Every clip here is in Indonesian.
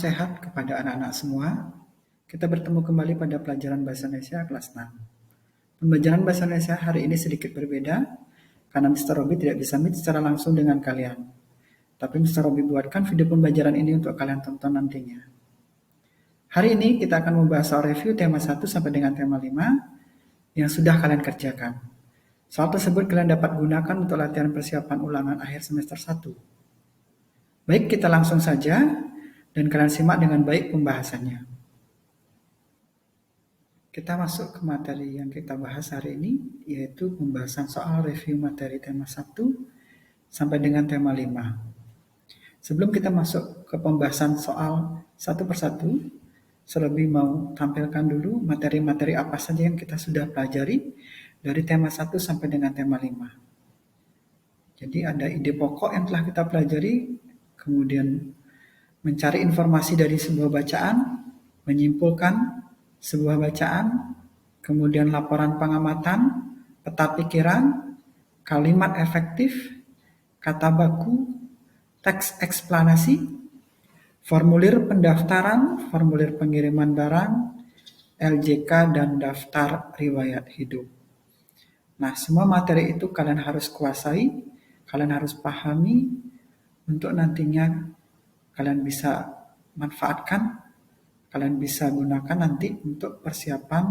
sehat kepada anak-anak semua. Kita bertemu kembali pada pelajaran Bahasa Indonesia kelas 6. Pembelajaran Bahasa Indonesia hari ini sedikit berbeda karena Mr. Robi tidak bisa meet secara langsung dengan kalian. Tapi Mr. Robi buatkan video pembelajaran ini untuk kalian tonton nantinya. Hari ini kita akan membahas soal review tema 1 sampai dengan tema 5 yang sudah kalian kerjakan. Soal tersebut kalian dapat gunakan untuk latihan persiapan ulangan akhir semester 1. Baik, kita langsung saja dan kalian simak dengan baik pembahasannya. Kita masuk ke materi yang kita bahas hari ini, yaitu pembahasan soal review materi tema 1 sampai dengan tema 5. Sebelum kita masuk ke pembahasan soal satu persatu, selebih mau tampilkan dulu materi-materi apa saja yang kita sudah pelajari dari tema 1 sampai dengan tema 5. Jadi ada ide pokok yang telah kita pelajari, kemudian mencari informasi dari sebuah bacaan, menyimpulkan sebuah bacaan, kemudian laporan pengamatan, peta pikiran, kalimat efektif, kata baku, teks eksplanasi, formulir pendaftaran, formulir pengiriman barang, LJK, dan daftar riwayat hidup. Nah, semua materi itu kalian harus kuasai, kalian harus pahami untuk nantinya kalian bisa manfaatkan, kalian bisa gunakan nanti untuk persiapan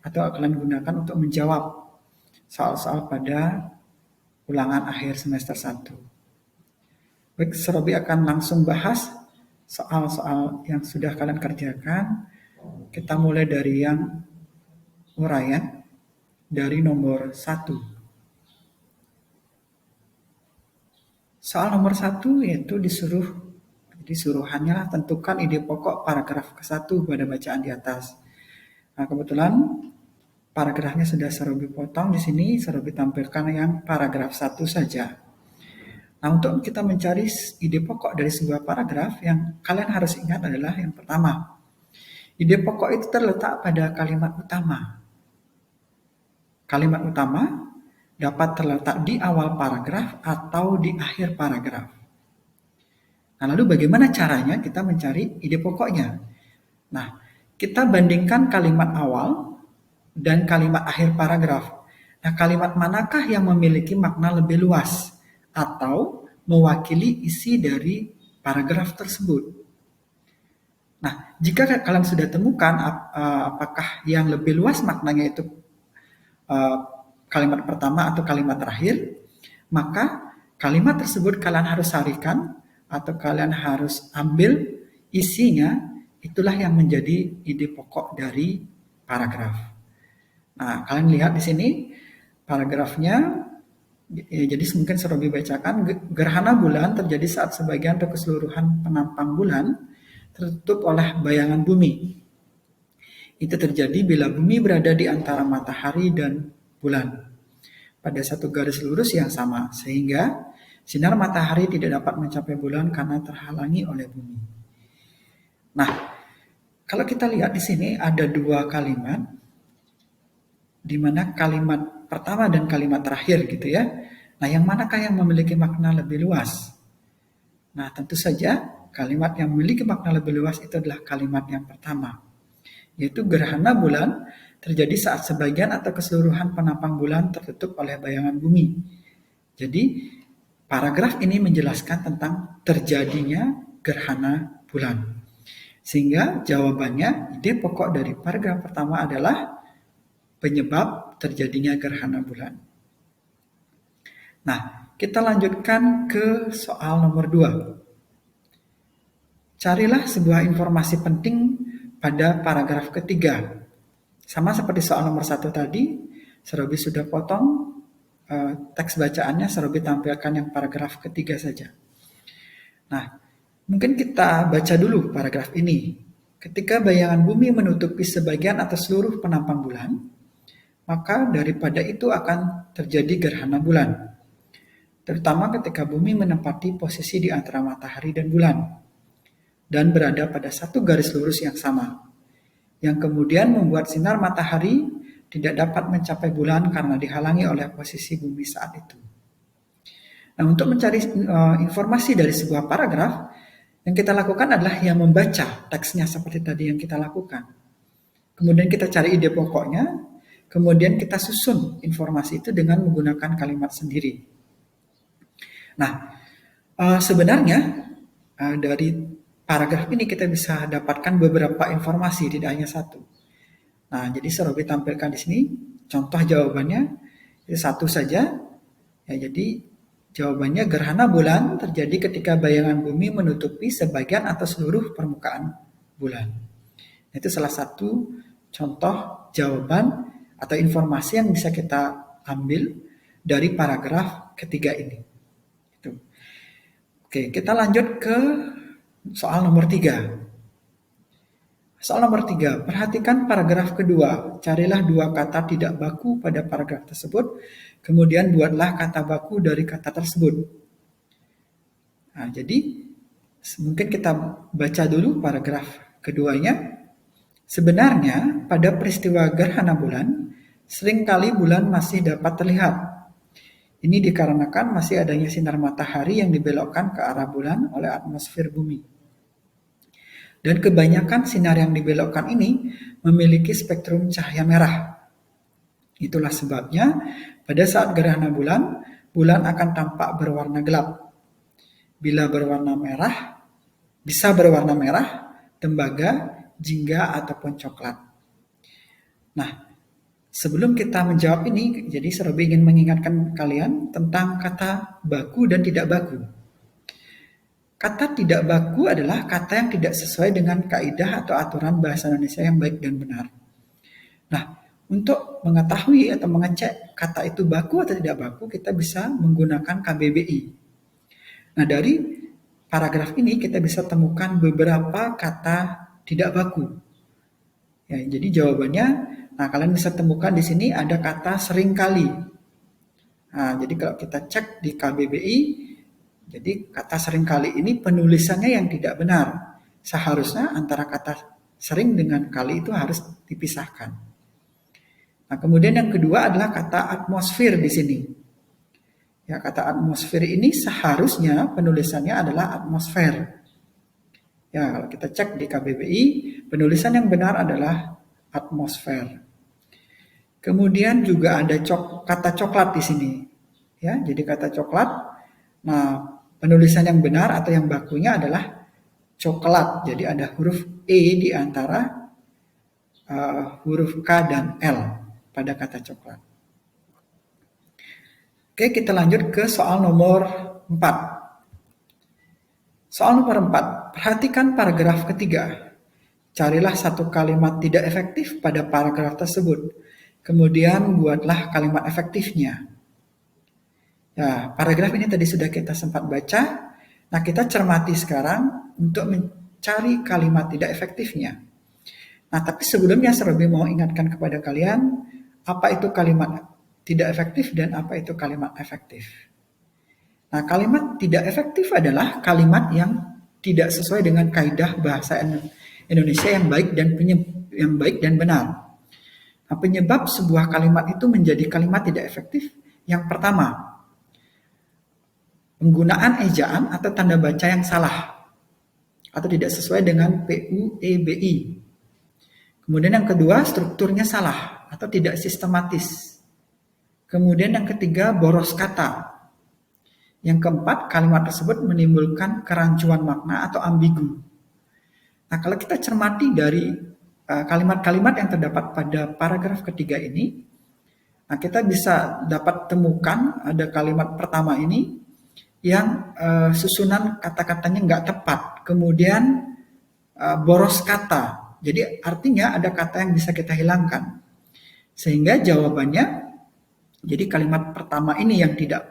atau kalian gunakan untuk menjawab soal-soal pada ulangan akhir semester 1. Baik, Robi akan langsung bahas soal-soal yang sudah kalian kerjakan. Kita mulai dari yang uraian, dari nomor 1. Soal nomor 1 yaitu disuruhannya lah tentukan ide pokok paragraf ke-1 pada bacaan di atas. Nah, kebetulan paragrafnya sudah Robi potong di sini, Robi tampilkan yang paragraf 1 saja. Nah, untuk kita mencari ide pokok dari sebuah paragraf, yang kalian harus ingat adalah yang pertama, ide pokok itu terletak pada kalimat utama. Kalimat utama dapat terletak di awal paragraf atau di akhir paragraf. Nah, lalu bagaimana caranya kita mencari ide pokoknya? Nah, kita bandingkan kalimat awal dan kalimat akhir paragraf. Nah, kalimat manakah yang memiliki makna lebih luas atau mewakili isi dari paragraf tersebut? Nah, jika kalian sudah temukan apakah yang lebih luas maknanya itu kalimat pertama atau kalimat terakhir, maka kalimat tersebut kalian harus sarikan atau kalian harus ambil isinya, itulah yang menjadi ide pokok dari paragraf. Nah, kalian lihat di sini paragrafnya, jadi mungkin Robi bacakan, gerhana bulan terjadi saat sebagian atau keseluruhan penampang bulan tertutup oleh bayangan bumi. Itu terjadi bila bumi berada di antara matahari dan bulan pada satu garis lurus yang sama, sehingga sinar matahari tidak dapat mencapai bulan karena terhalangi oleh bumi. Nah, kalau kita lihat di sini ada dua kalimat, di mana kalimat pertama dan kalimat terakhir gitu ya. Nah, yang manakah yang memiliki makna lebih luas? Nah, tentu saja kalimat yang memiliki makna lebih luas itu adalah kalimat yang pertama, yaitu gerhana bulan terjadi saat sebagian atau keseluruhan penampang bulan tertutup oleh bayangan bumi. Jadi, paragraf ini menjelaskan tentang terjadinya gerhana bulan. Sehingga jawabannya, ide pokok dari paragraf pertama adalah penyebab terjadinya gerhana bulan. Nah, kita lanjutkan ke soal nomor 2. Carilah sebuah informasi penting pada paragraf ketiga. Sama seperti soal nomor 1 tadi, Robi sudah potong teks bacaannya, Robi tampilkan yang paragraf ketiga saja. Nah, mungkin kita baca dulu paragraf ini. Ketika bayangan bumi menutupi sebagian atau seluruh penampang bulan, maka daripada itu akan terjadi gerhana bulan. Terutama ketika bumi menempati posisi di antara matahari dan bulan, dan berada pada satu garis lurus yang sama, yang kemudian membuat sinar matahari tidak dapat mencapai bulan karena dihalangi oleh posisi bumi saat itu. Nah, untuk mencari informasi dari sebuah paragraf, Yang kita lakukan adalah yang membaca teksnya seperti tadi yang kita lakukan. Kemudian kita cari ide pokoknya, kemudian kita susun informasi itu dengan menggunakan kalimat sendiri. Nah, sebenarnya dari paragraf ini kita bisa dapatkan beberapa informasi, tidak hanya satu. Nah, jadi Robi tampilkan di sini contoh jawabannya itu satu saja. Ya, jadi jawabannya gerhana bulan terjadi ketika bayangan bumi menutupi sebagian atau seluruh permukaan bulan. Itu salah satu contoh jawaban atau informasi yang bisa kita ambil dari paragraf ketiga ini. Itu. Oke, kita lanjut ke soal nomor 3. Soal nomor 3, perhatikan paragraf kedua. Carilah dua kata tidak baku pada paragraf tersebut, kemudian buatlah kata baku dari kata tersebut. Nah, jadi mungkin kita baca dulu paragraf keduanya. Sebenarnya pada peristiwa gerhana bulan, seringkali bulan masih dapat terlihat. Ini dikarenakan masih adanya sinar matahari yang dibelokkan ke arah bulan oleh atmosfer bumi. Dan kebanyakan sinar yang dibelokkan ini memiliki spektrum cahaya merah. Itulah sebabnya pada saat gerhana bulan, bulan akan tampak berwarna gelap. Bila berwarna merah, bisa berwarna merah, tembaga, jingga, ataupun coklat. Nah, sebelum kita menjawab ini, jadi Robi ingin mengingatkan kalian tentang kata baku dan tidak baku. Kata tidak baku adalah kata yang tidak sesuai dengan kaidah atau aturan bahasa Indonesia yang baik dan benar. Nah, untuk mengetahui atau mengecek kata itu baku atau tidak baku, kita bisa menggunakan KBBI. Nah, dari paragraf ini kita bisa temukan beberapa kata tidak baku. Ya, jadi jawabannya, nah kalian bisa temukan di sini ada kata seringkali. Nah, jadi kalau kita cek di KBBI, jadi kata seringkali ini penulisannya yang tidak benar. Seharusnya antara kata sering dengan kali itu harus dipisahkan. Nah, kemudian yang kedua adalah kata atmosfer di sini. Ya, kata atmosfer ini seharusnya penulisannya adalah atmosfer. Ya, kalau kita cek di KBBI, penulisan yang benar adalah atmosfer. Kemudian juga ada kata coklat di sini. Ya, jadi kata coklat. Nah, penulisan yang benar atau yang bakunya adalah coklat. Jadi ada huruf E di antara huruf K dan L pada kata coklat. Oke, kita lanjut ke soal nomor 4. Soal nomor 4, perhatikan paragraf ketiga. Carilah satu kalimat tidak efektif pada paragraf tersebut. Kemudian buatlah kalimat efektifnya. Ya, paragraf ini tadi sudah kita sempat baca. Nah, kita cermati sekarang untuk mencari kalimat tidak efektifnya. Nah, tapi sebelumnya Robi mau ingatkan kepada kalian, apa itu kalimat tidak efektif dan apa itu kalimat efektif. Nah, kalimat tidak efektif adalah kalimat yang tidak sesuai dengan kaidah bahasa Indonesia yang baik dan benar. Nah, penyebab sebuah kalimat itu menjadi kalimat tidak efektif yang pertama, penggunaan ejaan atau tanda baca yang salah atau tidak sesuai dengan PUEBI. Kemudian yang kedua, strukturnya salah atau tidak sistematis. Kemudian yang ketiga, boros kata. Yang keempat, kalimat tersebut menimbulkan kerancuan makna atau ambigu. Nah, kalau kita cermati dari kalimat-kalimat yang terdapat pada paragraf ketiga ini, nah kita bisa dapat temukan ada kalimat pertama ini yang susunan kata-katanya nggak tepat. Kemudian boros kata. Jadi artinya ada kata yang bisa kita hilangkan. Sehingga jawabannya, jadi kalimat pertama ini yang tidak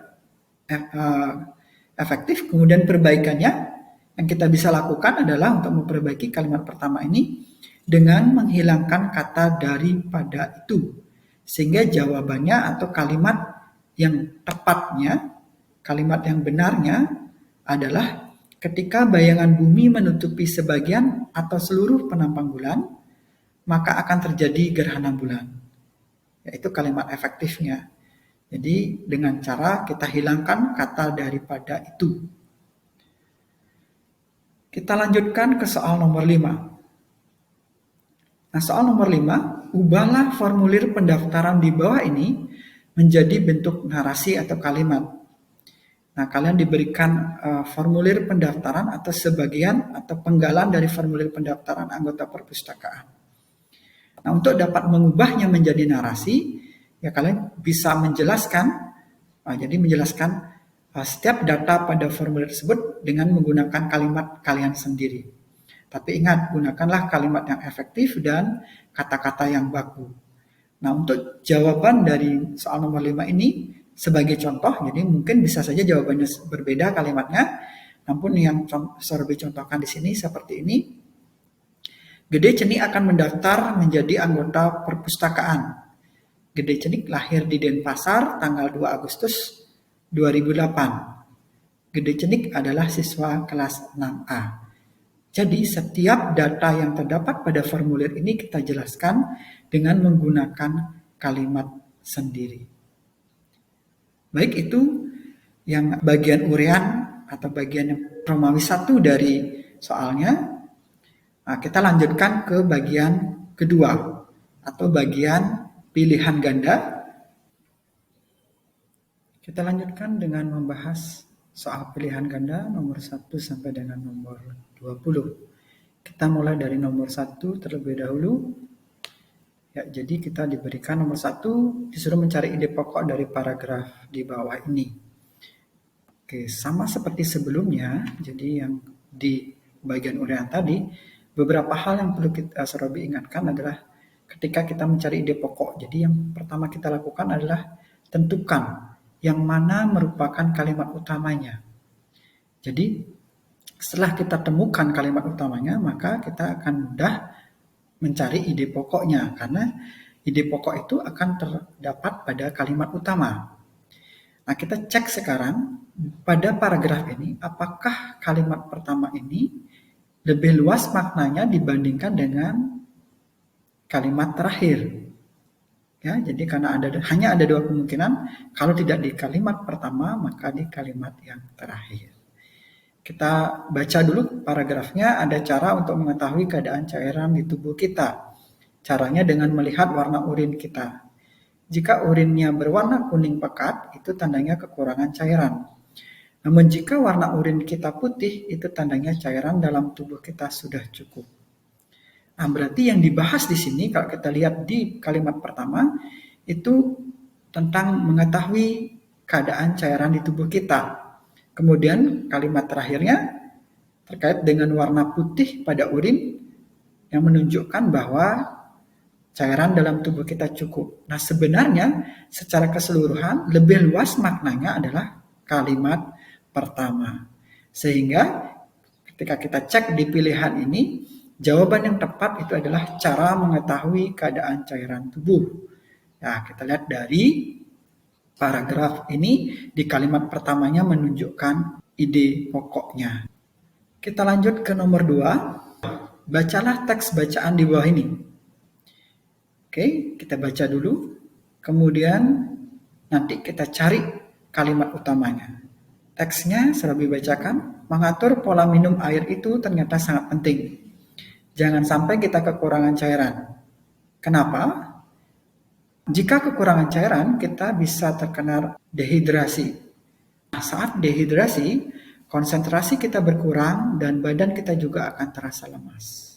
efektif. Kemudian perbaikannya yang kita bisa lakukan adalah untuk memperbaiki kalimat pertama ini dengan menghilangkan kata daripada itu. Sehingga jawabannya atau kalimat yang tepatnya, kalimat yang benarnya adalah ketika bayangan bumi menutupi sebagian atau seluruh penampang bulan, maka akan terjadi gerhana bulan. Yaitu kalimat efektifnya. Jadi dengan cara kita hilangkan kata daripada itu. Kita lanjutkan ke soal nomor 5. Nah, soal nomor 5, ubahlah formulir pendaftaran di bawah ini menjadi bentuk narasi atau kalimat. Nah, kalian diberikan formulir pendaftaran atau sebagian atau penggalan dari formulir pendaftaran anggota perpustakaan. Nah, untuk dapat mengubahnya menjadi narasi, ya kalian bisa menjelaskan, setiap data pada formulir tersebut dengan menggunakan kalimat kalian sendiri. Tapi ingat, gunakanlah kalimat yang efektif dan kata-kata yang baku. Nah, untuk jawaban dari soal nomor 5 ini, sebagai contoh, jadi mungkin bisa saja jawabannya berbeda kalimatnya, namun yang Sorobi contohkan di sini seperti ini. Gede Cenik akan mendaftar menjadi anggota perpustakaan. Gede Cenik lahir di Denpasar tanggal 2 Agustus 2008. Gede Cenik adalah siswa kelas 6A. Jadi setiap data yang terdapat pada formulir ini kita jelaskan dengan menggunakan kalimat sendiri. Baik, itu yang bagian uraian atau bagian yang Romawi 1 dari soalnya. Nah, kita lanjutkan ke bagian kedua atau bagian pilihan ganda. Kita lanjutkan dengan membahas soal pilihan ganda nomor 1 sampai dengan nomor 20. Kita mulai dari nomor 1 terlebih dahulu. Ya, jadi kita diberikan nomor 1, disuruh mencari ide pokok dari paragraf di bawah ini. Oke, sama seperti sebelumnya, jadi yang di bagian uraian tadi, beberapa hal yang perlu kita Sorobi ingatkan adalah ketika kita mencari ide pokok. Jadi yang pertama kita lakukan adalah tentukan yang mana merupakan kalimat utamanya. Jadi setelah kita temukan kalimat utamanya, maka kita akan mudah mencari ide pokoknya, karena ide pokok itu akan terdapat pada kalimat utama. Nah, kita cek sekarang pada paragraf ini, apakah kalimat pertama ini lebih luas maknanya dibandingkan dengan kalimat terakhir. Ya, jadi karena hanya ada dua kemungkinan, kalau tidak di kalimat pertama, maka di kalimat yang terakhir. Kita baca dulu paragrafnya. Ada cara untuk mengetahui keadaan cairan di tubuh kita. Caranya dengan melihat warna urin kita. Jika urinnya berwarna kuning pekat, itu tandanya kekurangan cairan. Namun jika warna urin kita putih, itu tandanya cairan dalam tubuh kita sudah cukup. Nah, berarti yang dibahas di sini, kalau kita lihat di kalimat pertama, itu tentang mengetahui keadaan cairan di tubuh kita. Kemudian kalimat terakhirnya terkait dengan warna putih pada urin yang menunjukkan bahwa cairan dalam tubuh kita cukup. Nah, sebenarnya secara keseluruhan lebih luas maknanya adalah kalimat pertama. Sehingga ketika kita cek di pilihan ini, jawaban yang tepat itu adalah cara mengetahui keadaan cairan tubuh. Nah, kita lihat dari paragraf ini, di kalimat pertamanya menunjukkan ide pokoknya. Kita lanjut ke nomor 2. Bacalah teks bacaan di bawah ini. Oke, kita baca dulu. Kemudian nanti kita cari kalimat utamanya. Teksnya Sorobi bacakan. Mengatur pola minum air itu ternyata sangat penting. Jangan sampai kita kekurangan cairan. Kenapa? Jika kekurangan cairan, kita bisa terkena dehidrasi. Saat dehidrasi, konsentrasi kita berkurang dan badan kita juga akan terasa lemas.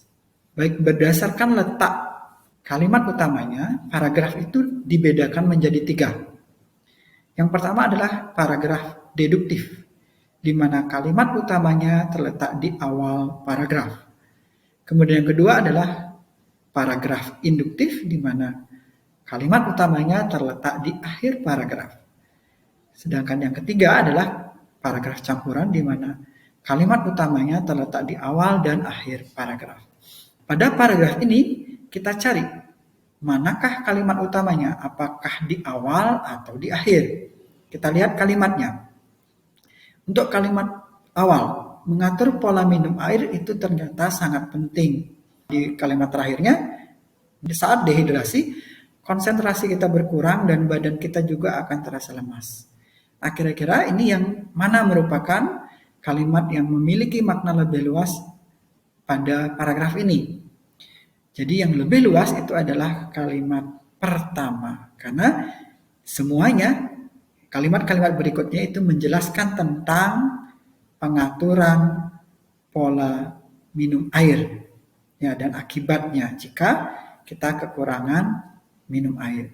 Baik, berdasarkan letak kalimat utamanya, paragraf itu dibedakan menjadi 3. Yang pertama adalah paragraf deduktif, di mana kalimat utamanya terletak di awal paragraf. Kemudian yang kedua adalah paragraf induktif, di mana kalimat utamanya terletak di akhir paragraf. Sedangkan yang ketiga adalah paragraf campuran, di mana kalimat utamanya terletak di awal dan akhir paragraf. Pada paragraf ini kita cari manakah kalimat utamanya, apakah di awal atau di akhir. Kita lihat kalimatnya. Untuk kalimat awal, mengatur pola minum air itu ternyata sangat penting. Di kalimat terakhirnya, saat dehidrasi, konsentrasi kita berkurang dan badan kita juga akan terasa lemas. Nah, kira-kira ini yang mana merupakan kalimat yang memiliki makna lebih luas pada paragraf ini. Jadi yang lebih luas itu adalah kalimat pertama, karena semuanya kalimat-kalimat berikutnya itu menjelaskan tentang pengaturan pola minum air ya, dan akibatnya jika kita kekurangan minum air.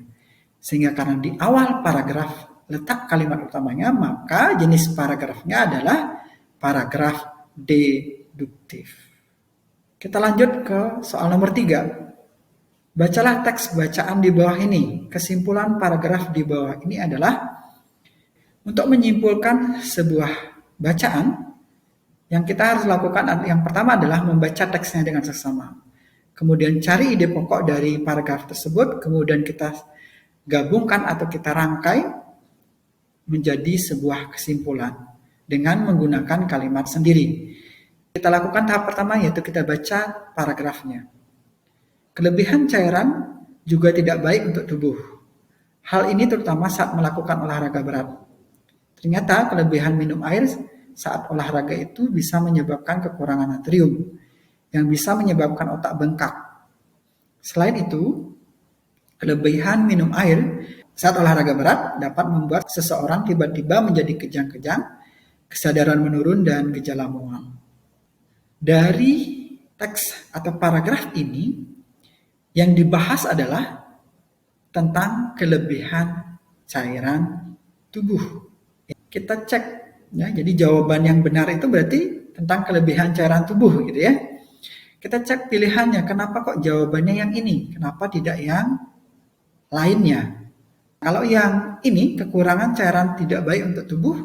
Sehingga karena di awal paragraf letak kalimat utamanya, maka jenis paragrafnya adalah paragraf deduktif. Kita lanjut ke soal nomor 3. Bacalah teks bacaan di bawah ini. Kesimpulan paragraf di bawah ini adalah untuk menyimpulkan sebuah bacaan, yang kita harus lakukan yang pertama adalah membaca teksnya dengan seksama. Kemudian cari ide pokok dari paragraf tersebut, kemudian kita gabungkan atau kita rangkai menjadi sebuah kesimpulan dengan menggunakan kalimat sendiri. Kita lakukan tahap pertama, yaitu kita baca paragrafnya. Kelebihan cairan juga tidak baik untuk tubuh. Hal ini terutama saat melakukan olahraga berat. Ternyata kelebihan minum air saat olahraga itu bisa menyebabkan kekurangan natrium, yang bisa menyebabkan otak bengkak. Selain itu, kelebihan minum air saat olahraga berat dapat membuat seseorang tiba-tiba menjadi kejang-kejang, kesadaran menurun, dan gejala mual. Dari teks atau paragraf ini, yang dibahas adalah tentang kelebihan cairan tubuh. Kita cek ya, jadi jawaban yang benar itu berarti tentang kelebihan cairan tubuh gitu ya. Kita cek pilihannya, kenapa kok jawabannya yang ini, kenapa tidak yang lainnya. Kalau yang ini, kekurangan cairan tidak baik untuk tubuh,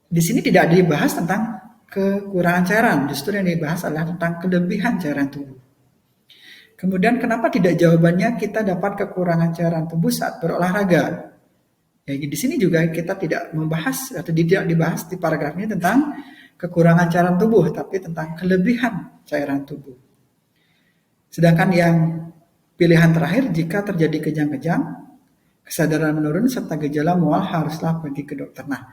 di sini tidak dibahas tentang kekurangan cairan, justru yang dibahas adalah tentang kelebihan cairan tubuh. Kemudian kenapa tidak jawabannya kita dapat kekurangan cairan tubuh saat berolahraga? Ya, di sini juga kita tidak membahas atau tidak dibahas di paragraf ini tentang kekurangan cairan tubuh, tapi tentang kelebihan cairan tubuh. Sedangkan yang pilihan terakhir, jika terjadi kejang-kejang, kesadaran menurun, serta gejala mual, haruslah pergi ke dokter. Nah,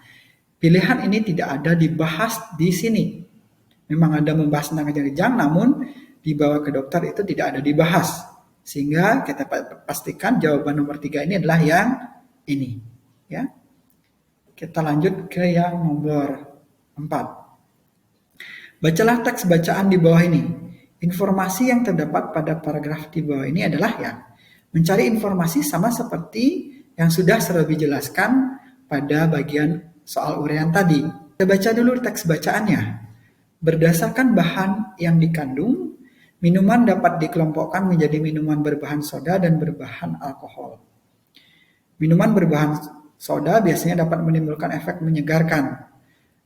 pilihan ini tidak ada dibahas di sini. Memang ada membahas tentang kejang-kejang, namun dibawa ke dokter itu tidak ada dibahas. Sehingga kita pastikan jawaban nomor 3 ini adalah yang ini. Ya. Kita lanjut ke yang nomor 4. Bacalah teks bacaan di bawah ini. Informasi yang terdapat pada paragraf di bawah ini adalah yang mencari informasi sama seperti yang sudah Serobi jelaskan pada bagian soal uraian tadi. Kita baca dulu teks bacaannya. Berdasarkan bahan yang dikandung, minuman dapat dikelompokkan menjadi minuman berbahan soda dan berbahan alkohol. Minuman berbahan soda biasanya dapat menimbulkan efek menyegarkan,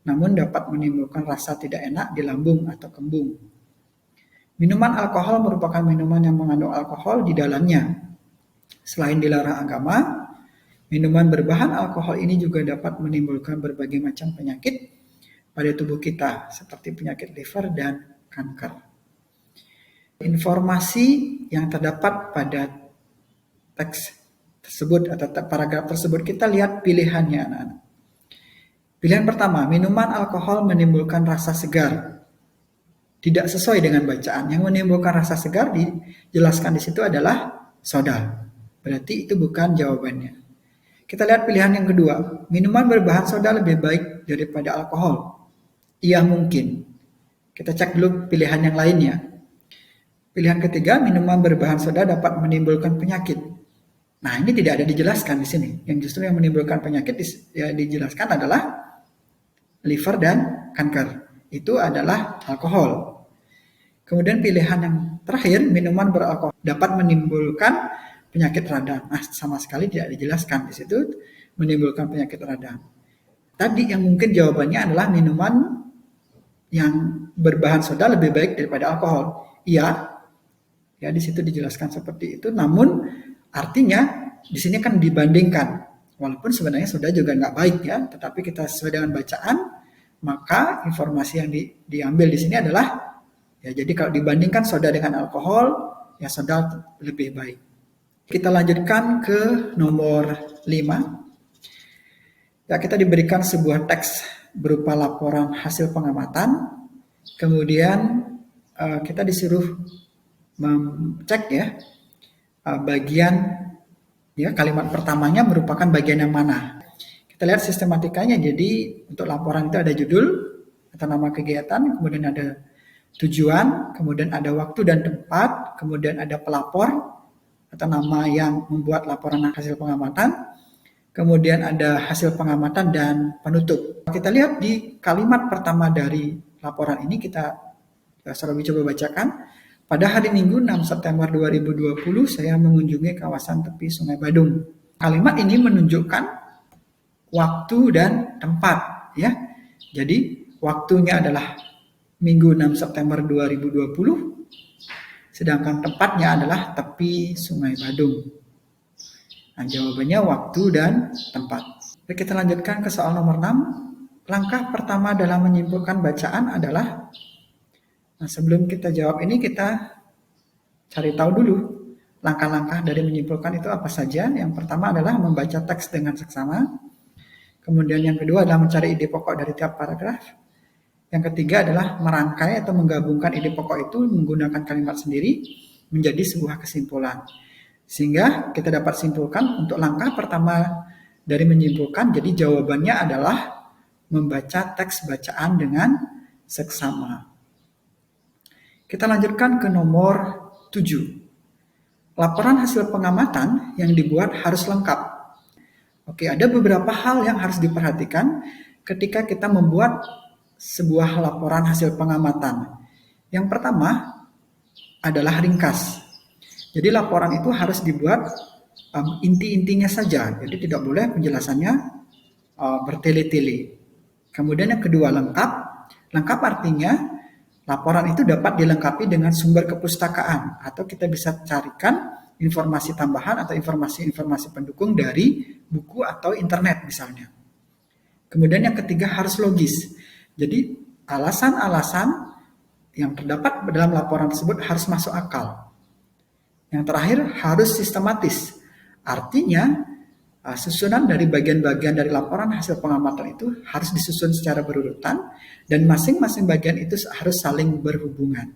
namun dapat menimbulkan rasa tidak enak di lambung atau kembung. Minuman alkohol merupakan minuman yang mengandung alkohol di dalamnya. Selain dilarang agama, minuman berbahan alkohol ini juga dapat menimbulkan berbagai macam penyakit pada tubuh kita, seperti penyakit liver dan kanker. Informasi yang terdapat pada teks tersebut atau paragraf tersebut, kita lihat pilihannya anak-anak. Pilihan pertama, minuman alkohol menimbulkan rasa segar. Tidak sesuai dengan bacaan. Yang menimbulkan rasa segar dijelaskan di situ adalah soda. Berarti itu bukan jawabannya. Kita lihat pilihan yang kedua, minuman berbahan soda lebih baik daripada alkohol. Iya mungkin. Kita cek dulu pilihan yang lainnya. Pilihan ketiga, minuman berbahan soda dapat menimbulkan penyakit. Nah, ini tidak ada dijelaskan di sini. Yang justru yang menimbulkan penyakit dijelaskan adalah liver dan kanker. Itu adalah alkohol. Kemudian pilihan yang terakhir, minuman beralkohol dapat menimbulkan penyakit radang. Nah, sama sekali tidak dijelaskan di situ menimbulkan penyakit radang. Tadi yang mungkin jawabannya adalah minuman yang berbahan soda lebih baik daripada alkohol. Iya. Ya, di situ dijelaskan seperti itu. Namun artinya di sini kan dibandingkan. Walaupun sebenarnya soda juga nggak baik ya, tetapi kita sesuai dengan bacaan, maka informasi yang diambil di sini adalah ya, jadi kalau dibandingkan soda dengan alkohol, ya soda lebih baik. Kita lanjutkan ke nomor 5. Ya, kita diberikan sebuah teks berupa laporan hasil pengamatan. Kemudian kita disuruh mengecek ya bagian ya kalimat pertamanya merupakan bagian yang mana. Kita lihat sistematikanya. Jadi untuk laporan itu ada judul atau nama kegiatan, kemudian ada tujuan, kemudian ada waktu dan tempat, kemudian ada pelapor atau nama yang membuat laporan hasil pengamatan, kemudian ada hasil pengamatan dan penutup. Kita lihat di kalimat pertama dari laporan ini, kita coba bacakan. Pada hari Minggu 6 September 2020, saya mengunjungi kawasan tepi Sungai Badung. Kalimat ini menunjukkan waktu dan tempat ya. Jadi waktunya adalah Minggu 6 September 2020, sedangkan tempatnya adalah tepi Sungai Badung. Nah, jawabannya waktu dan tempat. Oke, kita lanjutkan ke soal nomor 6. Langkah pertama dalam menyimpulkan bacaan adalah, nah sebelum kita jawab ini kita cari tahu dulu langkah-langkah dari menyimpulkan itu apa saja. Yang pertama adalah membaca teks dengan seksama. Kemudian yang kedua adalah mencari ide pokok dari tiap paragraf. Yang ketiga adalah merangkai atau menggabungkan ide pokok itu menggunakan kalimat sendiri menjadi sebuah kesimpulan. Sehingga kita dapat simpulkan untuk langkah pertama dari menyimpulkan, jadi jawabannya adalah membaca teks bacaan dengan seksama. Kita lanjutkan ke nomor 7. Laporan hasil pengamatan yang dibuat harus lengkap. Oke, ada beberapa hal yang harus diperhatikan ketika kita membuat sebuah laporan hasil pengamatan. Yang pertama adalah ringkas. Jadi laporan itu harus dibuat inti-intinya saja. Jadi tidak boleh penjelasannya bertele-tele. Kemudian yang kedua lengkap. Lengkap artinya laporan itu dapat dilengkapi dengan sumber kepustakaan atau kita bisa carikan informasi tambahan atau informasi-informasi pendukung dari buku atau internet misalnya. Kemudian yang ketiga harus logis. Jadi alasan-alasan yang terdapat dalam laporan tersebut harus masuk akal. Yang terakhir harus sistematis. Artinya susunan dari bagian-bagian dari laporan hasil pengamatan itu harus disusun secara berurutan dan masing-masing bagian itu harus saling berhubungan.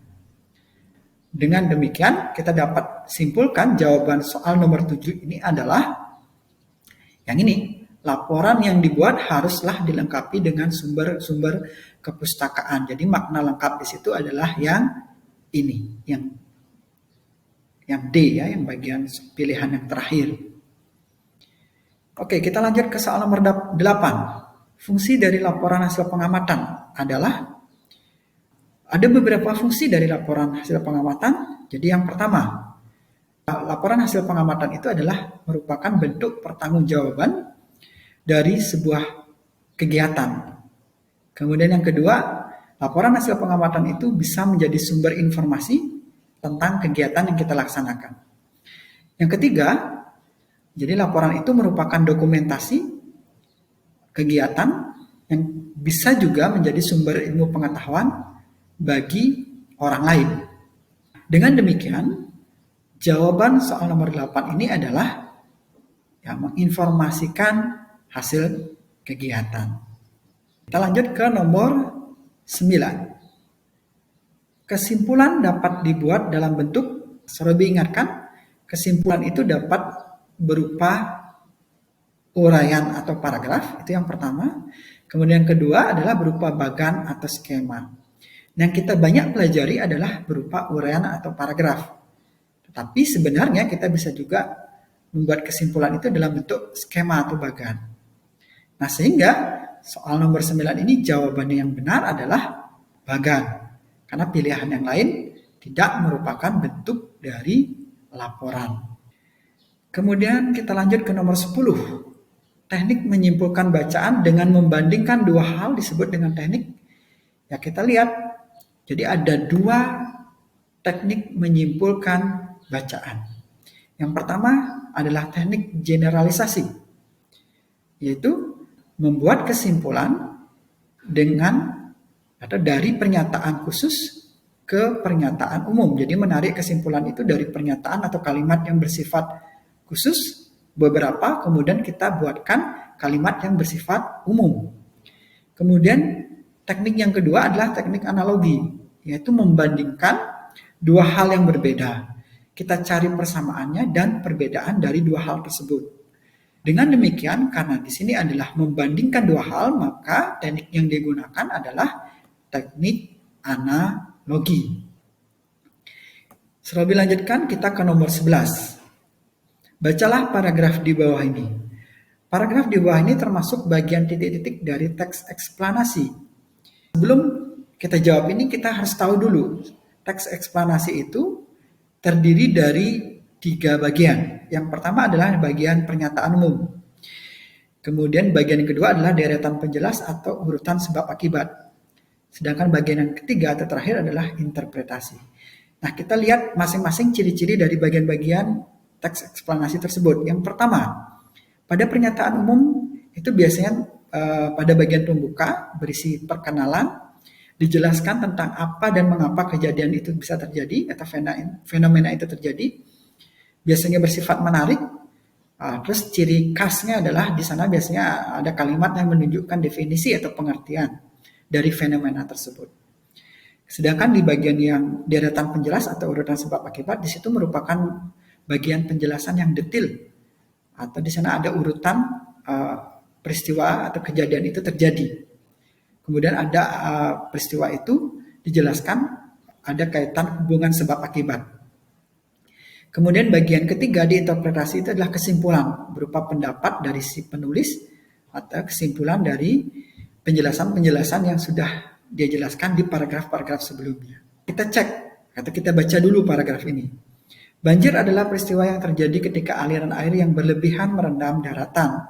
Dengan demikian kita dapat simpulkan jawaban soal nomor 7 ini adalah yang ini. Laporan yang dibuat haruslah dilengkapi dengan sumber-sumber kepustakaan. Jadi makna lengkap di situ adalah yang ini, yang D ya, yang bagian pilihan yang terakhir. Oke, kita lanjut ke soal nomor 8. Fungsi dari laporan hasil pengamatan adalah, ada beberapa fungsi dari laporan hasil pengamatan. Jadi yang pertama, laporan hasil pengamatan itu adalah merupakan bentuk pertanggungjawaban dari sebuah kegiatan. Kemudian yang kedua, laporan hasil pengamatan itu bisa menjadi sumber informasi tentang kegiatan yang kita laksanakan. Yang ketiga, jadi laporan itu merupakan dokumentasi kegiatan yang bisa juga menjadi sumber ilmu pengetahuan bagi orang lain. Dengan demikian, jawaban soal nomor 8 ini adalah menginformasikan hasil kegiatan. Kita lanjut ke nomor 9. Kesimpulan dapat dibuat dalam bentuk, Sorobi ingatkan, kesimpulan itu dapat berupa uraian atau paragraf, itu yang pertama. Kemudian yang kedua adalah berupa bagan atau skema. Yang kita banyak pelajari adalah berupa uraian atau paragraf. Tetapi sebenarnya kita bisa juga membuat kesimpulan itu dalam bentuk skema atau bagan. Nah, sehingga soal nomor 9 ini jawabannya yang benar adalah bagan. Karena pilihan yang lain tidak merupakan bentuk dari laporan. Kemudian kita lanjut ke nomor 10. Teknik menyimpulkan bacaan dengan membandingkan dua hal disebut dengan teknik. Ya, kita lihat. Jadi ada dua teknik menyimpulkan bacaan. Yang pertama adalah teknik generalisasi. Yaitu membuat kesimpulan dengan atau dari pernyataan khusus ke pernyataan umum. Jadi menarik kesimpulan itu dari pernyataan atau kalimat yang bersifat khusus beberapa, kemudian kita buatkan kalimat yang bersifat umum. Kemudian teknik yang kedua adalah teknik analogi, yaitu membandingkan dua hal yang berbeda. Kita cari persamaannya dan perbedaan dari dua hal tersebut. Dengan demikian, karena di sini adalah membandingkan dua hal, maka teknik yang digunakan adalah teknik analogi. Selanjutnya lanjutkan, kita ke nomor 11. Bacalah paragraf di bawah ini. Paragraf di bawah ini termasuk bagian titik-titik dari teks eksplanasi. Sebelum kita jawab ini, kita harus tahu dulu, teks eksplanasi itu terdiri dari 3 bagian. Yang pertama adalah bagian pernyataan umum. Kemudian bagian kedua adalah deretan penjelas atau urutan sebab akibat. Sedangkan bagian yang ketiga atau terakhir adalah interpretasi. Nah, kita lihat masing-masing ciri-ciri dari bagian-bagian teks eksplanasi tersebut. Yang pertama, pada pernyataan umum itu biasanya pada bagian pembuka berisi perkenalan, dijelaskan tentang apa dan mengapa kejadian itu bisa terjadi atau fenomena itu terjadi. Biasanya bersifat menarik. Terus ciri khasnya adalah di sana biasanya ada kalimat yang menunjukkan definisi atau pengertian dari fenomena tersebut. Sedangkan di bagian yang deretan penjelas atau urutan sebab akibat, di situ merupakan bagian penjelasan yang detail. Atau di sana ada urutan peristiwa atau kejadian itu terjadi. Kemudian ada peristiwa itu dijelaskan ada kaitan hubungan sebab akibat. Kemudian bagian ketiga di interpretasi itu adalah kesimpulan berupa pendapat dari si penulis atau kesimpulan dari penjelasan-penjelasan yang sudah dia jelaskan di paragraf-paragraf sebelumnya. Kita cek atau kita baca dulu paragraf ini. Banjir adalah peristiwa yang terjadi ketika aliran air yang berlebihan merendam daratan.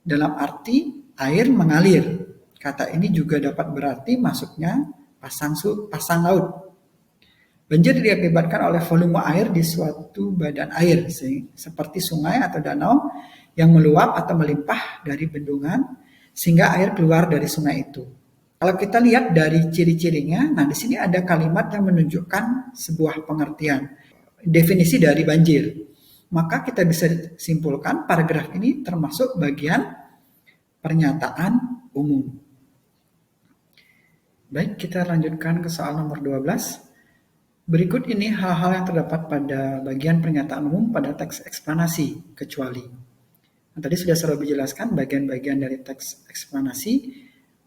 Dalam arti air mengalir. Kata ini juga dapat berarti masuknya pasang laut. Banjir diakibatkan oleh volume air di suatu badan air, seperti sungai atau danau yang meluap atau melimpah dari bendungan sehingga air keluar dari sungai itu. Kalau kita lihat dari ciri-cirinya, nah di sini ada kalimat yang menunjukkan sebuah pengertian. Definisi dari banjir. Maka kita bisa simpulkan paragraf ini termasuk bagian pernyataan umum. Baik, kita lanjutkan ke soal nomor 12. Berikut ini hal-hal yang terdapat pada bagian pernyataan umum pada teks eksplanasi, kecuali. Nah, tadi sudah saya jelaskan bagian-bagian dari teks eksplanasi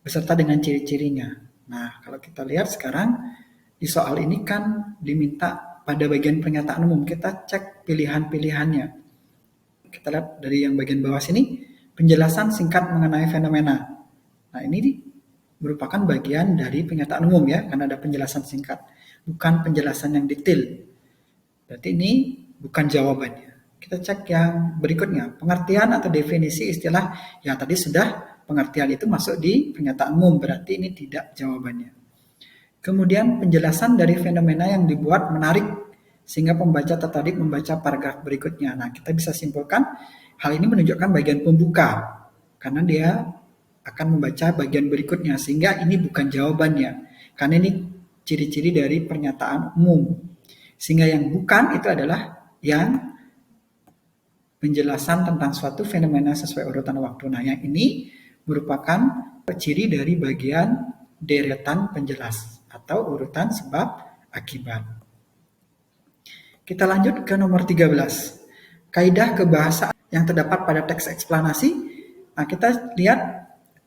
beserta dengan ciri-cirinya. Nah, kalau kita lihat sekarang di soal ini kan diminta pada bagian pernyataan umum, kita cek pilihan-pilihannya. Kita lihat dari yang bagian bawah sini, penjelasan singkat mengenai fenomena. Nah, ini merupakan bagian dari pernyataan umum ya, karena ada penjelasan singkat, bukan penjelasan yang detail. Berarti ini bukan jawabannya. Kita cek yang berikutnya, pengertian atau definisi istilah yang tadi sudah pengertian itu masuk di pernyataan umum, berarti ini tidak jawabannya. Kemudian penjelasan dari fenomena yang dibuat menarik sehingga pembaca tertarik membaca paragraf berikutnya. Nah, kita bisa simpulkan hal ini menunjukkan bagian pembuka karena dia akan membaca bagian berikutnya sehingga ini bukan jawabannya. Karena ini ciri-ciri dari pernyataan umum. Sehingga yang bukan itu adalah yang penjelasan tentang suatu fenomena sesuai urutan waktu. Nah, yang ini merupakan ciri dari bagian deretan penjelas atau urutan sebab akibat. Kita lanjut ke nomor 13. Kaidah kebahasaan yang terdapat pada teks eksplanasi. Nah, kita lihat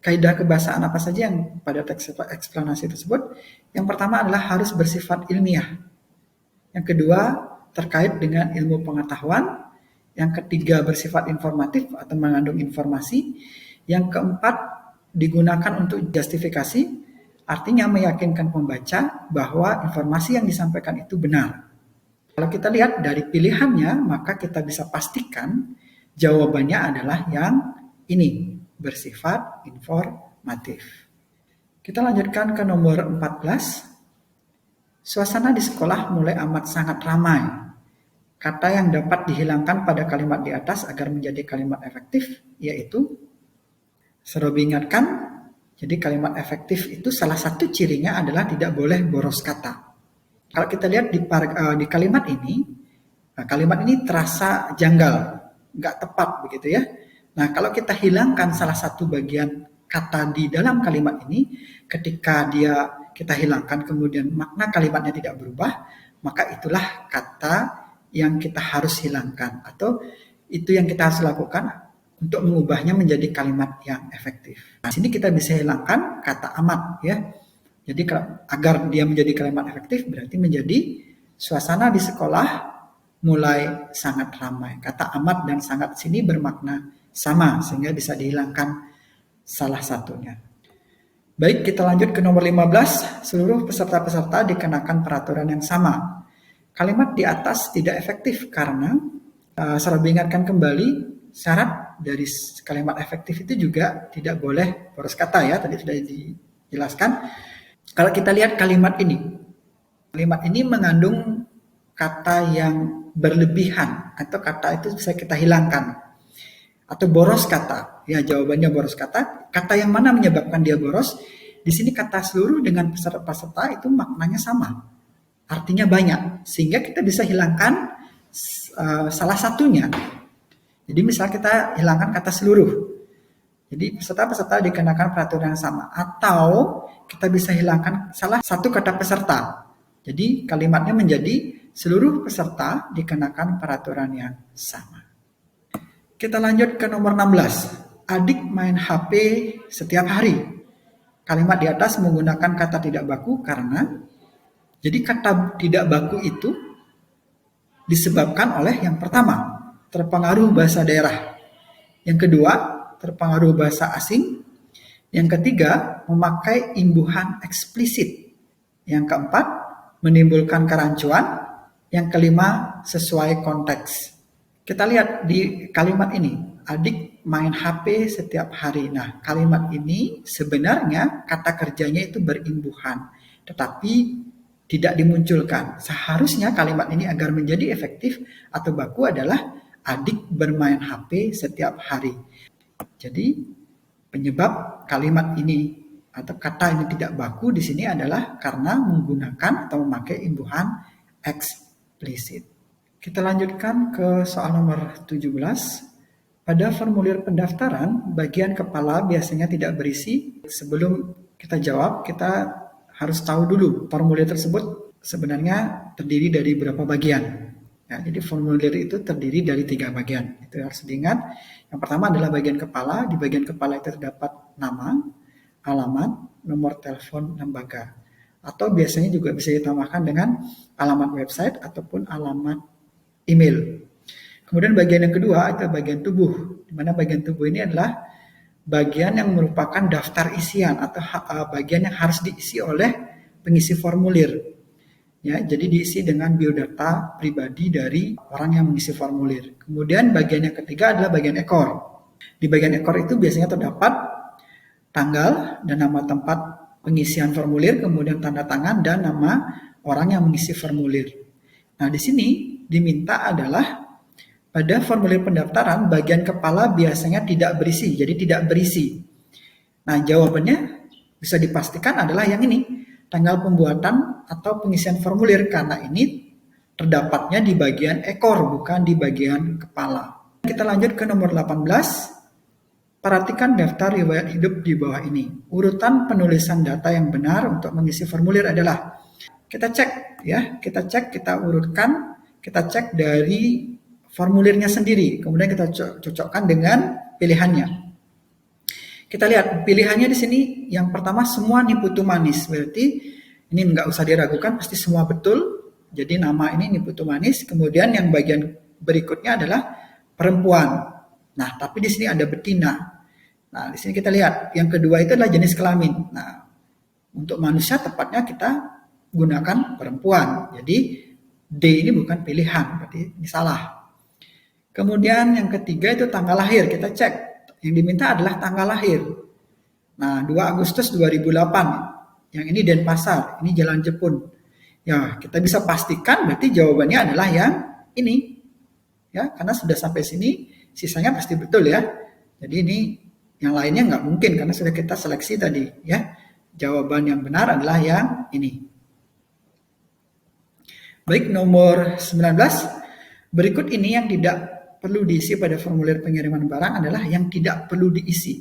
kaidah kebahasaan apa saja yang pada teks eksplanasi tersebut. Yang pertama adalah harus bersifat ilmiah. Yang kedua, terkait dengan ilmu pengetahuan. Yang ketiga, bersifat informatif atau mengandung informasi. Yang keempat, digunakan untuk justifikasi. Artinya meyakinkan pembaca bahwa informasi yang disampaikan itu benar. Kalau kita lihat dari pilihannya, maka kita bisa pastikan jawabannya adalah yang ini, bersifat informatif. Kita lanjutkan ke nomor 14. Suasana di sekolah mulai amat sangat ramai. Kata yang dapat dihilangkan pada kalimat di atas agar menjadi kalimat efektif, yaitu, Serobi ingatkan, jadi kalimat efektif itu salah satu cirinya adalah tidak boleh boros kata. Kalau kita lihat di kalimat ini, nah kalimat ini terasa janggal, nggak tepat begitu ya. Nah kalau kita hilangkan salah satu bagian kata di dalam kalimat ini ketika kita hilangkan kemudian makna kalimatnya tidak berubah, maka itulah kata yang kita harus hilangkan atau itu yang kita harus lakukan untuk mengubahnya menjadi kalimat yang efektif. Di sini kita bisa hilangkan kata amat ya. Jadi agar dia menjadi kalimat efektif berarti menjadi suasana di sekolah mulai sangat ramai. Kata amat dan sangat sini bermakna sama sehingga bisa dihilangkan salah satunya. Baik, kita lanjut ke nomor 15. Seluruh peserta-peserta dikenakan peraturan yang sama. Kalimat di atas tidak efektif karena selalu diingatkan kembali syarat dari kalimat efektif itu juga tidak boleh boros kata ya, tadi sudah dijelaskan. Kalau kita lihat kalimat ini mengandung kata yang berlebihan atau kata itu bisa kita hilangkan. Atau boros kata, ya jawabannya boros kata. Kata yang mana menyebabkan dia boros? Di sini kata seluruh dengan peserta-peserta itu maknanya sama, artinya banyak, sehingga kita bisa hilangkan salah satunya. Jadi misal kita hilangkan kata seluruh, jadi peserta-peserta dikenakan peraturan yang sama, atau kita bisa hilangkan salah satu kata peserta. Jadi kalimatnya menjadi seluruh peserta dikenakan peraturan yang sama. Kita lanjut ke nomor 16. Adik main HP setiap hari. Kalimat di atas menggunakan kata tidak baku karena jadi kata tidak baku itu disebabkan oleh yang pertama, terpengaruh bahasa daerah. Yang kedua, terpengaruh bahasa asing. Yang ketiga, memakai imbuhan eksplisit. Yang keempat, menimbulkan kerancuan. Yang kelima, sesuai konteks. Kita lihat di kalimat ini, adik main HP setiap hari. Nah, kalimat ini sebenarnya kata kerjanya itu berimbuhan, tetapi tidak dimunculkan. Seharusnya kalimat ini agar menjadi efektif atau baku adalah adik bermain HP setiap hari. Jadi, penyebab kalimat ini atau kata ini tidak baku di sini adalah karena menggunakan atau memakai imbuhan eksplisit. Kita lanjutkan ke soal nomor 17. Pada formulir pendaftaran, bagian kepala biasanya tidak berisi. Sebelum kita jawab, kita harus tahu dulu formulir tersebut sebenarnya terdiri dari berapa bagian. Ya, jadi formulir itu terdiri dari 3 bagian. Itu harus diingat. Yang pertama adalah bagian kepala. Di bagian kepala itu terdapat nama, alamat, nomor telepon lembaga. Atau biasanya juga bisa ditambahkan dengan alamat website ataupun alamat email. Kemudian bagian yang kedua itu bagian tubuh, di mana bagian tubuh ini adalah bagian yang merupakan daftar isian atau bagian yang harus diisi oleh pengisi formulir. Ya, jadi diisi dengan biodata pribadi dari orang yang mengisi formulir. Kemudian bagian yang ketiga adalah bagian ekor. Di bagian ekor itu biasanya terdapat tanggal dan nama tempat pengisian formulir, kemudian tanda tangan dan nama orang yang mengisi formulir. Nah, di sini diminta adalah pada formulir pendaftaran bagian kepala biasanya tidak berisi, jadi tidak berisi. Nah, jawabannya bisa dipastikan adalah yang ini, tanggal pembuatan atau pengisian formulir, karena ini terdapatnya di bagian ekor bukan di bagian kepala. Kita lanjut ke nomor 18. Perhatikan daftar riwayat hidup di bawah ini. Urutan penulisan data yang benar untuk mengisi formulir adalah, kita cek ya, kita urutkan. Kita cek dari formulirnya sendiri, kemudian kita cocokkan dengan pilihannya. Kita lihat pilihannya di sini, yang pertama semua niputu manis, berarti ini nggak usah diragukan, pasti semua betul. Jadi nama ini niputu manis. Kemudian yang bagian berikutnya adalah perempuan. Nah, tapi di sini ada betina. Nah, di sini kita lihat yang kedua itu adalah jenis kelamin. Nah, untuk manusia tepatnya kita gunakan perempuan. Jadi D ini bukan pilihan, berarti ini salah. Kemudian yang ketiga itu tanggal lahir, kita cek. Yang diminta adalah tanggal lahir. Nah, 2 Agustus 2008. Yang ini Denpasar, ini Jalan Jepun. Ya, kita bisa pastikan berarti jawabannya adalah yang ini. Ya, karena sudah sampai sini, sisanya pasti betul ya. Jadi ini yang lainnya nggak mungkin karena sudah kita seleksi tadi ya. Jawaban yang benar adalah yang ini. Baik, nomor 19. Berikut ini yang tidak perlu diisi pada formulir pengiriman barang adalah yang tidak perlu diisi.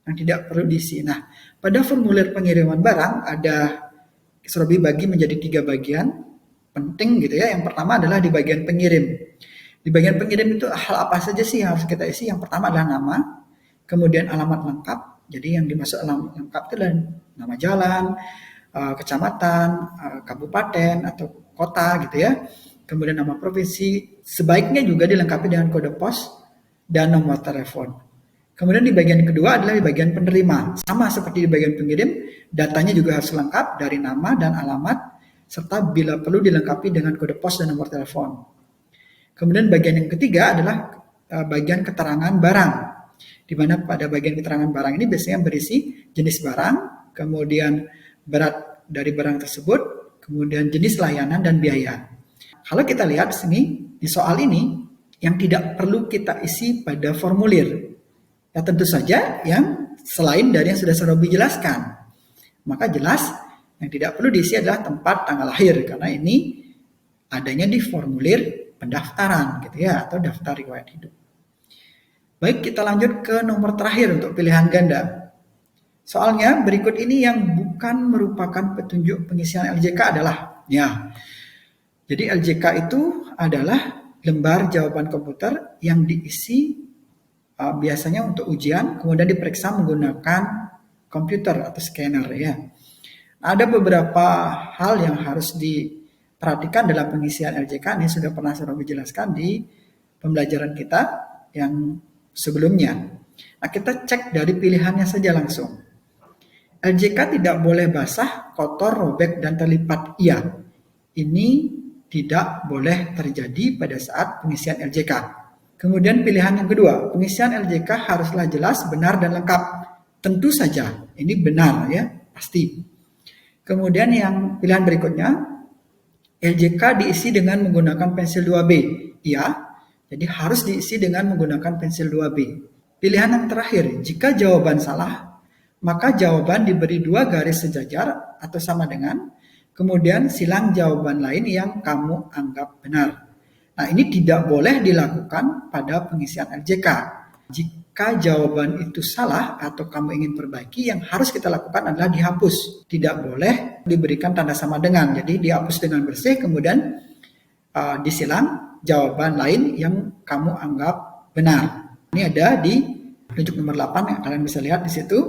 yang tidak perlu diisi. Nah, pada formulir pengiriman barang ada Serobi bagi menjadi 3 bagian penting gitu ya. Yang pertama adalah di bagian pengirim. Di bagian pengirim itu hal apa saja sih yang harus kita isi? Yang pertama adalah nama, kemudian alamat lengkap. Jadi yang dimaksud alamat lengkap itu adalah nama jalan, kecamatan, kabupaten atau kota gitu ya. Kemudian nama provinsi, sebaiknya juga dilengkapi dengan kode pos dan nomor telepon. Kemudian di bagian kedua adalah di bagian penerima. Sama seperti di bagian pengirim, datanya juga harus lengkap dari nama dan alamat, serta bila perlu dilengkapi dengan kode pos dan nomor telepon. Kemudian bagian yang ketiga adalah bagian keterangan barang, di mana pada bagian keterangan barang ini biasanya berisi jenis barang, kemudian berat dari barang tersebut, kemudian jenis layanan dan biaya. Kalau kita lihat di sini, di soal ini, yang tidak perlu kita isi pada formulir, ya tentu saja yang selain dari yang sudah Serobi jelaskan. Maka jelas yang tidak perlu diisi adalah tempat tanggal lahir, karena ini adanya di formulir pendaftaran gitu ya, atau daftar riwayat hidup. Baik, kita lanjut ke nomor terakhir untuk pilihan ganda. Soalnya berikut ini yang bukan merupakan petunjuk pengisian LJK adalah, ya, jadi LJK itu adalah lembar jawaban komputer yang diisi biasanya untuk ujian, kemudian diperiksa menggunakan komputer atau scanner ya. Ada beberapa hal yang harus diperhatikan dalam pengisian LJK, ini sudah pernah saya jelaskan di pembelajaran kita yang sebelumnya. Nah, kita cek dari pilihannya saja langsung. LJK tidak boleh basah, kotor, robek, dan terlipat. Iya, ini tidak boleh terjadi pada saat pengisian LJK. Kemudian pilihan yang kedua, pengisian LJK haruslah jelas, benar, dan lengkap. Tentu saja, ini benar ya, pasti. Kemudian yang pilihan berikutnya, LJK diisi dengan menggunakan pensil 2B. Iya, jadi harus diisi dengan menggunakan pensil 2B. Pilihan yang terakhir, jika jawaban salah, maka jawaban diberi 2 garis sejajar atau sama dengan, kemudian silang jawaban lain yang kamu anggap benar. Nah, ini tidak boleh dilakukan pada pengisian LJK. Jika jawaban itu salah atau kamu ingin perbaiki, yang harus kita lakukan adalah dihapus. Tidak boleh diberikan tanda sama dengan. Jadi dihapus dengan bersih, kemudian disilang jawaban lain yang kamu anggap benar. Ini ada di penunjuk nomor 8 yang kalian bisa lihat di situ.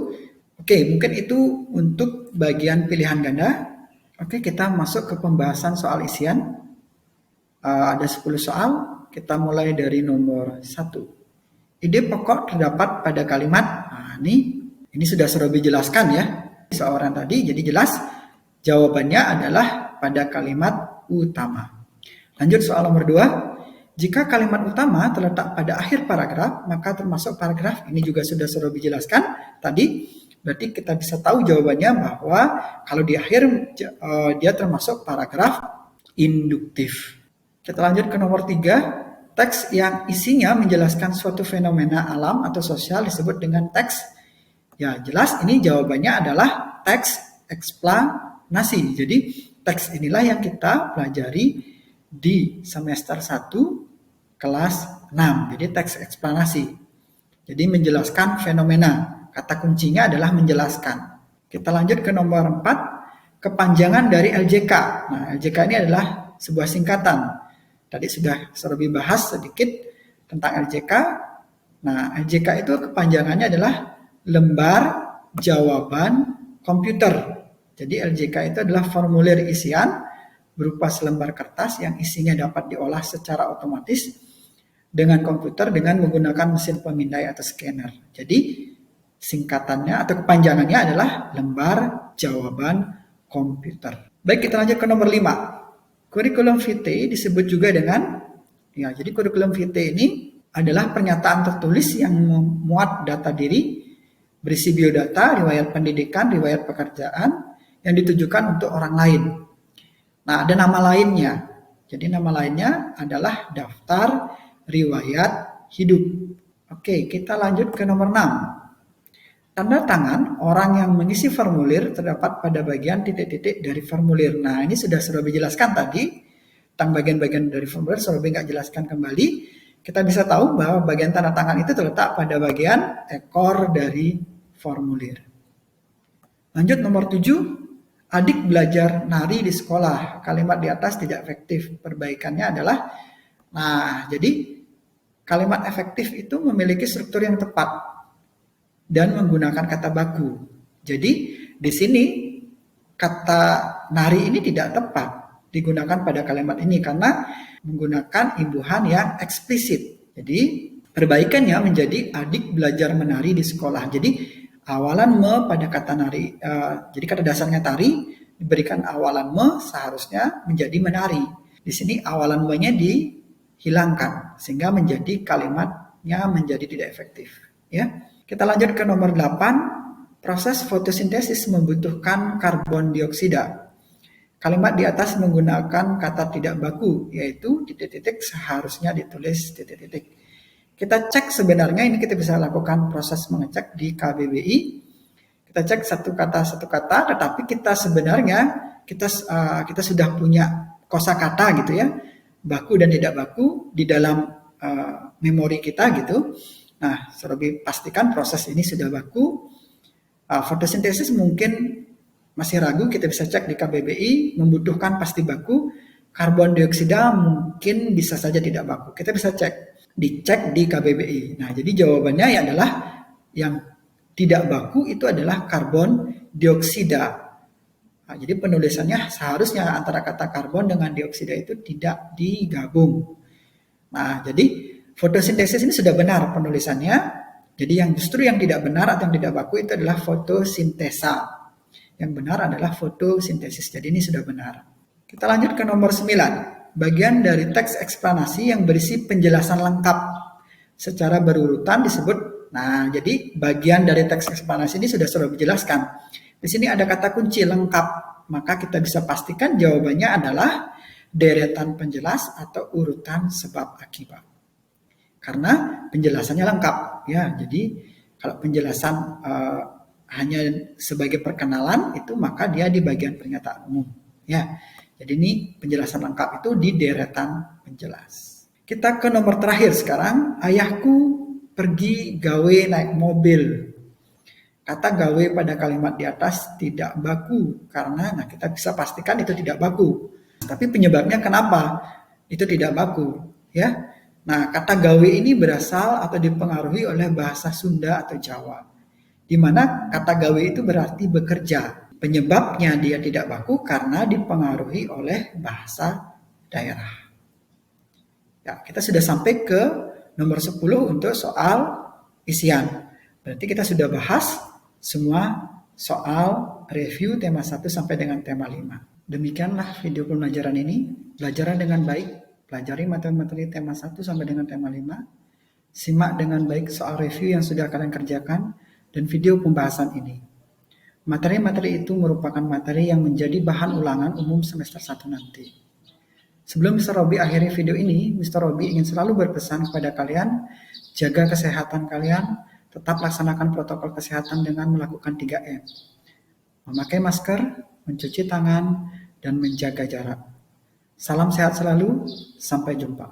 Oke, mungkin itu untuk bagian pilihan ganda. Oke, kita masuk ke pembahasan soal isian. Ada 10 soal, kita mulai dari nomor 1. Ide pokok terdapat pada kalimat, nah ini sudah Serobi jelaskan ya, seorang tadi, jadi jelas jawabannya adalah pada kalimat utama. Lanjut soal nomor 2, jika kalimat utama terletak pada akhir paragraf, maka termasuk paragraf, ini juga sudah Serobi jelaskan tadi, berarti kita bisa tahu jawabannya bahwa kalau di akhir dia termasuk paragraf induktif. Kita lanjut ke nomor 3, teks yang isinya menjelaskan suatu fenomena alam atau sosial disebut dengan teks. Ya jelas ini jawabannya adalah teks eksplanasi. Jadi teks inilah yang kita pelajari di semester 1 kelas 6. Jadi teks eksplanasi. Jadi menjelaskan fenomena. Kata kuncinya adalah menjelaskan. Kita lanjut ke nomor 4, kepanjangan dari LJK. Nah, LJK ini adalah sebuah singkatan. Tadi sudah Serobi bahas sedikit tentang LJK. Nah, LJK itu kepanjangannya adalah lembar jawaban komputer. Jadi LJK itu adalah formulir isian berupa selembar kertas yang isinya dapat diolah secara otomatis dengan komputer dengan menggunakan mesin pemindai atau scanner. Jadi singkatannya atau kepanjangannya adalah lembar jawaban komputer. Baik, kita lanjut ke nomor 5. Kurikulum vitae disebut juga dengan, ya jadi kurikulum vitae ini adalah pernyataan tertulis yang memuat data diri, berisi biodata, riwayat pendidikan, riwayat pekerjaan yang ditujukan untuk orang lain. Nah, ada nama lainnya. Jadi nama lainnya adalah daftar riwayat hidup. Oke, kita lanjut ke nomor 6. Tanda tangan orang yang mengisi formulir terdapat pada bagian titik-titik dari formulir. Nah, ini sudah Serobi jelaskan tadi tentang bagian-bagian dari formulir. Serobi nggak jelaskan kembali. Kita bisa tahu bahwa bagian tanda tangan itu terletak pada bagian ekor dari formulir. Lanjut nomor 7, adik belajar nari di sekolah. Kalimat di atas tidak efektif. Perbaikannya adalah, jadi kalimat efektif itu memiliki struktur yang tepat dan menggunakan kata baku. Jadi di sini kata nari ini tidak tepat digunakan pada kalimat ini karena menggunakan imbuhan yang eksplisit. Jadi perbaikannya menjadi adik belajar menari di sekolah. Jadi awalan me pada kata nari, jadi kata dasarnya tari diberikan awalan me seharusnya menjadi menari. Di sini awalan me-nya dihilangkan sehingga menjadi kalimatnya menjadi tidak efektif. Ya, kita lanjut ke nomor 8. Proses fotosintesis membutuhkan karbon dioksida. Kalimat di atas menggunakan kata tidak baku, yaitu titik-titik seharusnya ditulis titik-titik. Kita cek sebenarnya ini kita bisa lakukan proses mengecek di KBBI. Kita cek satu kata, tetapi kita sebenarnya kita sudah punya kosakata gitu ya, baku dan tidak baku di dalam memori kita gitu. Nah, Robi pastikan proses ini sudah baku. Fotosintesis mungkin masih ragu, kita bisa cek di KBBI, membutuhkan pasti baku. Karbon dioksida mungkin bisa saja tidak baku. Kita bisa dicek di KBBI. Nah, jadi jawabannya adalah yang tidak baku itu adalah karbon dioksida. Nah, jadi penulisannya seharusnya antara kata karbon dengan dioksida itu tidak digabung. Nah, jadi fotosintesis ini sudah benar penulisannya. Jadi justru yang tidak benar atau yang tidak baku itu adalah fotosintesa. Yang benar adalah fotosintesis. Jadi ini sudah benar. Kita lanjut ke nomor 9. Bagian dari teks eksplanasi yang berisi penjelasan lengkap secara berurutan disebut. Nah, jadi bagian dari teks eksplanasi ini sudah dijelaskan. Di sini ada kata kunci lengkap. Maka kita bisa pastikan jawabannya adalah deretan penjelas atau urutan sebab akibat. Karena penjelasannya lengkap. Ya, jadi kalau penjelasan hanya sebagai perkenalan itu maka dia di bagian pernyataan umum. Ya, jadi ini penjelasan lengkap itu di deretan penjelas. Kita ke nomor terakhir sekarang. Ayahku pergi gawe naik mobil. Kata gawe pada kalimat di atas tidak baku karena kita bisa pastikan itu tidak baku. Tapi penyebabnya kenapa itu tidak baku? Ya, nah kata gawe ini berasal atau dipengaruhi oleh bahasa Sunda atau Jawa. Di mana kata gawe itu berarti bekerja. Penyebabnya dia tidak baku karena dipengaruhi oleh bahasa daerah. Ya, kita sudah sampai ke nomor 10 untuk soal isian. Berarti kita sudah bahas semua soal review tema 1 sampai dengan tema 5. Demikianlah video pembelajaran ini. Belajar dengan baik, pelajari materi tema 1 sampai dengan tema 5. Simak dengan baik soal review yang sudah kalian kerjakan dan video pembahasan ini. Materi-materi itu merupakan materi yang menjadi bahan ulangan umum semester 1 nanti. Sebelum Mr. Robi akhiri video ini, Mr. Robi ingin selalu berpesan kepada kalian, jaga kesehatan kalian, tetap laksanakan protokol kesehatan dengan melakukan 3M. Memakai masker, mencuci tangan, dan menjaga jarak. Salam sehat selalu, sampai jumpa.